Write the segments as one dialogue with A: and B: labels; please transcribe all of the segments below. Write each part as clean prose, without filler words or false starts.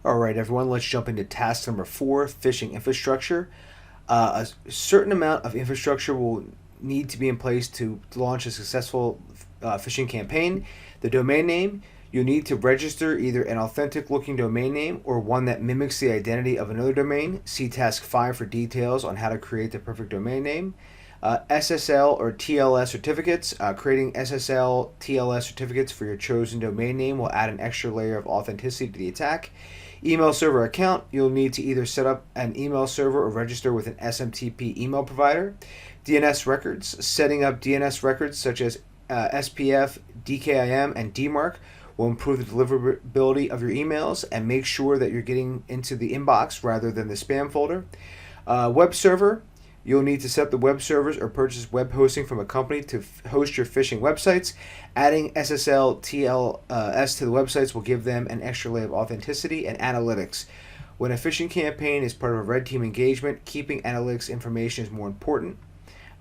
A: All right, everyone, let's jump into task number 4, phishing infrastructure. A certain amount of infrastructure will need to be in place to launch a successful phishing campaign. The domain name, you'll need to register either an authentic looking domain name or one that mimics the identity of another domain. See task 5 for details on how to create the perfect domain name. SSL or TLS certificates. Creating SSL TLS certificates for your chosen domain name will add an extra layer of authenticity to the attack. Email server account. You'll need to either set up an email server or register with an SMTP email provider. DNS records. Setting up DNS records such as SPF, DKIM, and DMARC will improve the deliverability of your emails and make sure that you're getting into the inbox rather than the spam folder. Web server. You'll need to set up the web servers or purchase web hosting from a company to host your phishing websites. Adding SSL TLS to the websites will give them an extra layer of authenticity and analytics. When a phishing campaign is part of a red team engagement, keeping analytics information is more important.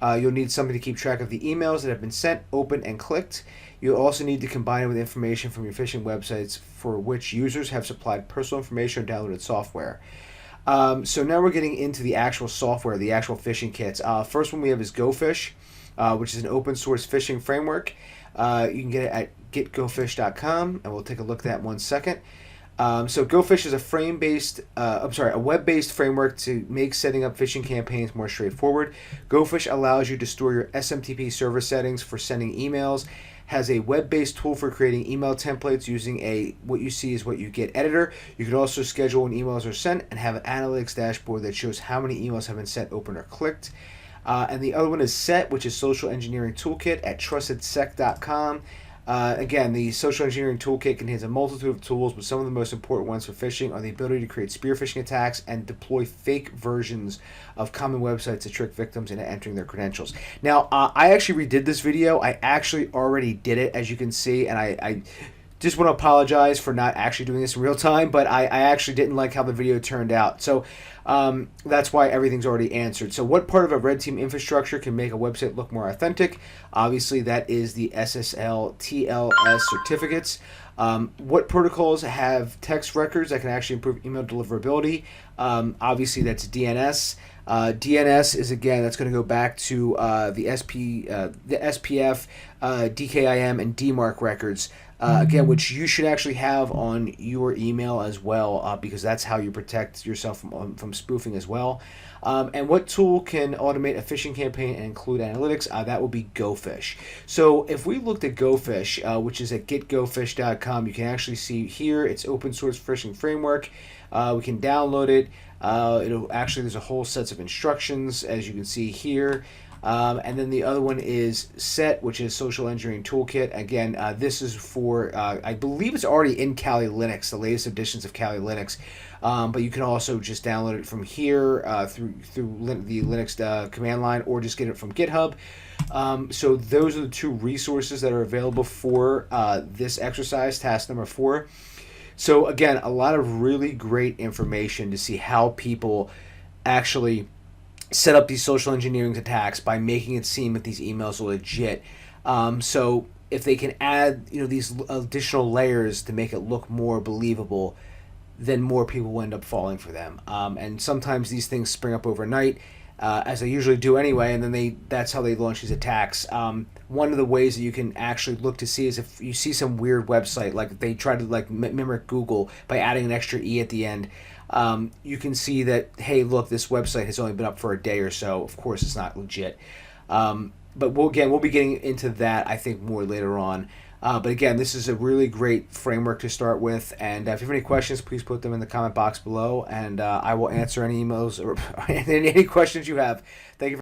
A: You'll need something to keep track of the emails that have been sent, opened, and clicked. You'll also need to combine it with information from your phishing websites for which users have supplied personal information or downloaded software. So now we're getting into the actual software, the actual phishing kits. First one we have is GoPhish, which is an open source phishing framework. You can get it at getgofish.com, and we'll take a look at that in 1 second. So GoPhish is a web-based framework to make setting up phishing campaigns more straightforward. GoPhish allows you to store your SMTP server settings for sending emails, has a web-based tool for creating email templates using a what you see is what you get editor. You can also schedule when emails are sent and have an analytics dashboard that shows how many emails have been sent, opened, or clicked. And the other one is SET, which is Social Engineering Toolkit at trustedsec.com. Again, the Social Engineering Toolkit contains a multitude of tools, but some of the most important ones for phishing are the ability to create spear phishing attacks and deploy fake versions of common websites to trick victims into entering their credentials. Now, I actually redid this video. I actually already did it, as you can see, and I just want to apologize for not actually doing this in real time, but I actually didn't like how the video turned out. So that's why everything's already answered. So what part of a red team infrastructure can make a website look more authentic? Obviously, that is the SSL TLS certificates. What protocols have text records that can actually improve email deliverability? Obviously, that's DNS. DNS is, again, that's going to go back to the SPF, DKIM, and DMARC records. Again, which you should actually have on your email as well, because that's how you protect yourself from spoofing as well. And what tool can automate a phishing campaign and include analytics? That will be GoPhish. So if we looked at GoPhish, which is at getgofish.com, you can actually see here it's open source phishing framework. We can download it. There's a whole set of instructions, as you can see here. And then the other one is SET, which is Social Engineering Toolkit. Again, this is for, I believe it's already in Kali Linux, the latest editions of Kali Linux. But you can also just download it from here through the Linux command line, or just get it from GitHub. So those are the two resources that are available for this exercise, task number 4. So again, a lot of really great information to see how people actually set up these social engineering attacks by making it seem that these emails are legit. So if they can add, these additional layers to make it look more believable, then more people will end up falling for them. And sometimes these things spring up overnight, as they usually do anyway, and then that's how they launch these attacks. One of the ways that you can actually look to see is if you see some weird website, like they try to mimic Google by adding an extra E at the end. You can see that, hey, look, this website has only been up for a day or so. Of course, it's not legit. But we'll be getting into that, I think, more later on. But again, this is a really great framework to start with. And if you have any questions, please put them in the comment box below, and I will answer any emails or any questions you have. Thank you.